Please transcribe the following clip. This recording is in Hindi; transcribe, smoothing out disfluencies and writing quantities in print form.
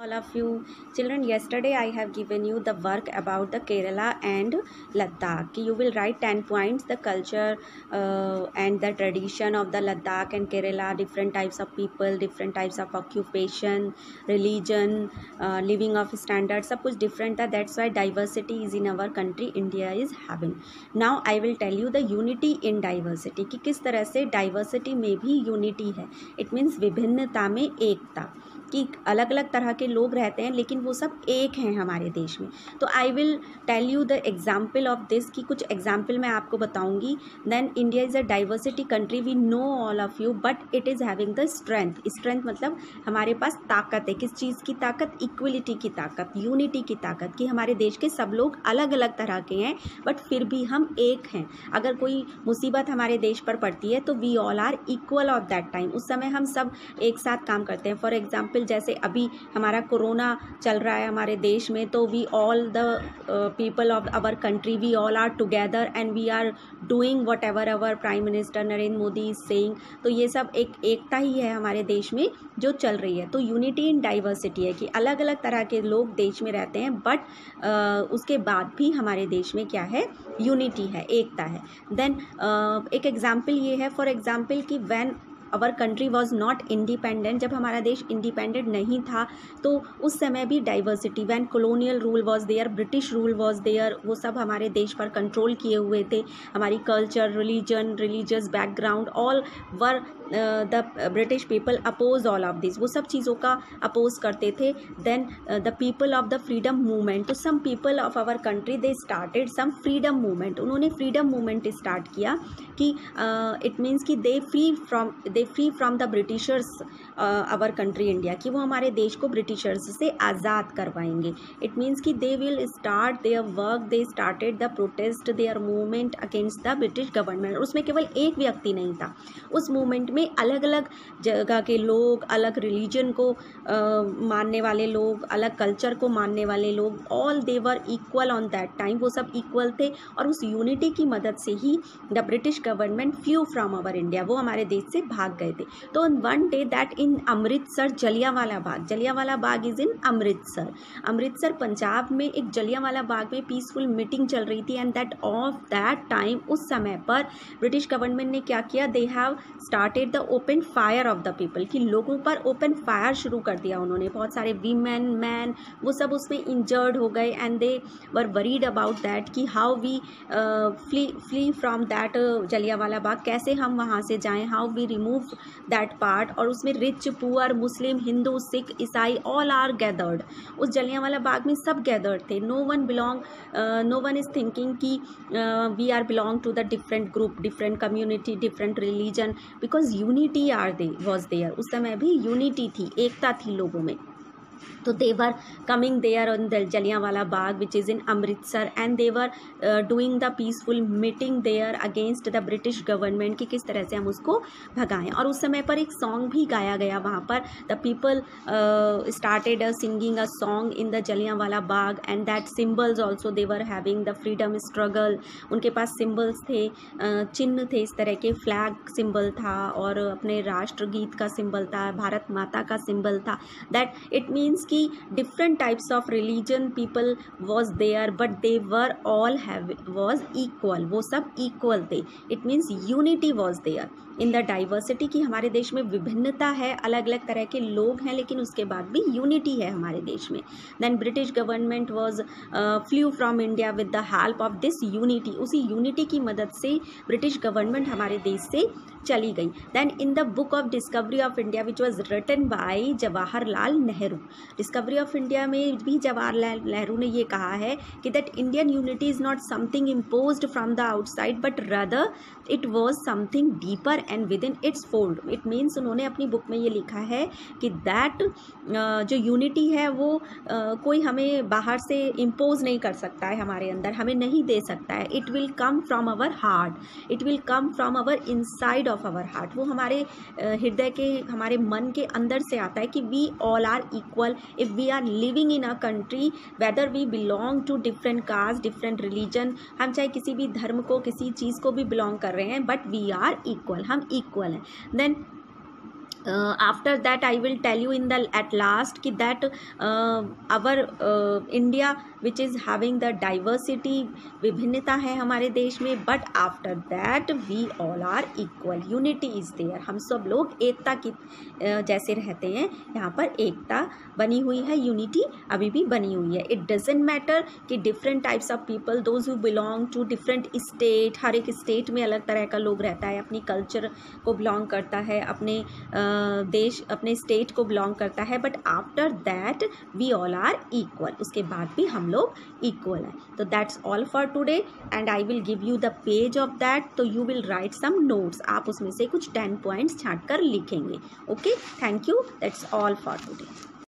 All of you children, yesterday I have given you the work about the Kerala and Ladakh. You will write 10 points, the culture and the tradition of the Ladakh and Kerala, different types of people, different types of occupation, religion, living of standards, सब कुछ different था. That's why diversity is in our country, India is having. Now I will tell you the unity in diversity, कि किस तरह से diversity में भी unity है. It means विभिन्नता में एकता, कि अलग अलग तरह के लोग रहते हैं लेकिन वो सब एक हैं हमारे देश में. तो I will tell you the example of this, कि कुछ एग्जाम्पल मैं आपको बताऊंगी. Then India is a diversity country, we know all of you, but it is having the strength. Strength मतलब हमारे पास ताकत है. किस चीज़ की ताकत? इक्वलिटी की ताकत, यूनिटी की ताकत, कि हमारे देश के सब लोग अलग अलग तरह के हैं बट फिर भी हम एक हैं. अगर कोई मुसीबत हमारे देश पर पड़ती है तो we all are equal of that time. उस समय हम सब एक साथ काम करते हैं. फॉर एग्जाम्पल जैसे अभी हमारा कोरोना चल रहा है हमारे देश में, तो we all the people of our country, we all are together and we are doing whatever our prime minister Narendra Modi is saying. तो ये सब एक एकता ही है हमारे देश में जो चल रही है. तो यूनिटी इन डाइवर्सिटी है कि अलग अलग तरह के लोग देश में रहते हैं बट उसके बाद भी हमारे देश में क्या है? यूनिटी है, एकता है. देन एक एग्जाम्पल ये है, फॉर एग्जाम्पल कि when our country was not independent, जब हमारा देश इंडिपेंडेंट नहीं था तो उस समय भी diversity, when colonial rule was there, British rule was there, वो सब हमारे देश पर कंट्रोल किए हुए थे. हमारी culture, religion, religious background, all were the British people oppose all of this, वो सब चीज़ों का अपोज करते थे. Then the people of the freedom movement, तो some people of our country they started some freedom movement. उन्होंने फ्रीडम मूवमेंट स्टार्ट किया कि इट मीन्स कि they free from the Britishers our country India, कि वो हमारे देश को ब्रिटिशर्स से आज़ाद करवाएंगे. इट मीन्स कि they will start their work, they started the protest, there movement against the British government. उसमें केवल एक व्यक्ति नहीं था, उस मूवमेंट में अलग अलग जगह के लोग, अलग रिलीजन को मानने वाले लोग, अलग कल्चर को मानने वाले लोग, all they were equal on that time. वो सब इक्वल थे और उस यूनिटी की मदद से ही the British government few from our India, वो हमारे देश से भाग गए थे. तो one day that in Amritsar, Jallianwala Bagh is in Amritsar. Amritsar Punjab में एक जलियांवाला बाग में पीसफुल मीटिंग चल रही थी. And that of that time, उस समय पर ब्रिटिश गवर्नमेंट ने क्या किया? They have started the open fire of the people, कि लोगों पर ओपन फायर शुरू कर दिया उन्होंने. बहुत सारे वीमेन, मैन, वो सब उसमें इंजर्ड हो गए. And they were worried about that कि how we flee from that Jallianwala Bagh, कैसे हम वहाँ से जाएं, how we remove that part. और उसमें rich, poor, Muslim, Hindu, Sikh, ईसाई, ऑल आर गैदर्ड. उस जलियांवाला बाग में सब गैदर्ड थे. नो वन इज थिंकिंग कि we are belong to the different group, different community, different religion, because unity was there. उस समय भी यूनिटी थी, एकता थी लोगों में. तो they were coming there on the Jallianwala Bagh, which is in Amritsar, and they were doing the peaceful meeting there against the British government, कि किस तरह से हम उसको भगाएं. और उस समय पर एक सॉन्ग भी गाया गया वहाँ पर. the people started singing a song in the Jallianwala Bagh, and that symbols also they were having the freedom struggle. उनके पास symbols थे, चिन्ह थे इस तरह के. फ्लैग सिंबल था और अपने राष्ट्रगीत का सिंबल था, भारत माता का सिंबल था. दैट इट मीन्स कि different types of religion people was there but they were all was equal, वो सब equal थे. it means unity was there in the diversity, कि हमारे देश में विभिन्नता है, अलग अलग तरह के लोग हैं लेकिन उसके बाद भी यूनिटी है हमारे देश में. then British government was flew from India with the help of this unity. उसी यूनिटी की मदद से ब्रिटिश गवर्नमेंट हमारे देश से चली गई. then in the book of discovery of India which was written by Jawaharlal Nehru, discovery of India में भी जवाहरलाल नेहरू ने ये कहा है कि that Indian unity is not something imposed from the outside but rather it was something deeper and with in its fold. It means उन्होंने अपनी बुक में ये लिखा है कि दैट जो यूनिटी है वो कोई हमें बाहर से इम्पोज नहीं कर सकता है, हमारे अंदर हमें नहीं दे सकता है. It will come from our heart, it will come from our inside of our heart. वो हमारे हृदय के, हमारे मन के अंदर से आता है कि we all are equal if we are living in a country, whether we belong to different caste, different religion, हम चाहे किसी भी धर्म को, किसी चीज़ को भी belong कर रहे हैं, but we are equal, हम equal हैं. then after that I will tell you in the at last ki that our India which is having the diversity, विभिन्नता है हमारे देश में, but after that we all are equal, unity is there, हम सब लोग एकता की जैसे रहते हैं, यहाँ पर एकता बनी हुई है, यूनिटी अभी भी बनी हुई है. इट डजेंट मैटर कि different types of people, those who belong to different state, हर एक स्टेट में अलग तरह का लोग रहता है, अपनी कल्चर को बिलोंग करता है, अपने देश अपने स्टेट को बिलोंग करता है, but after that we all are equal, उसके बाद भी हम लोग इक्वल हैं. तो that's all for today and I will give you the page of that. तो you will write some notes, आप उसमें से कुछ 10 पॉइंट्स छांट कर लिखेंगे. Okay, thank you, that's all for today.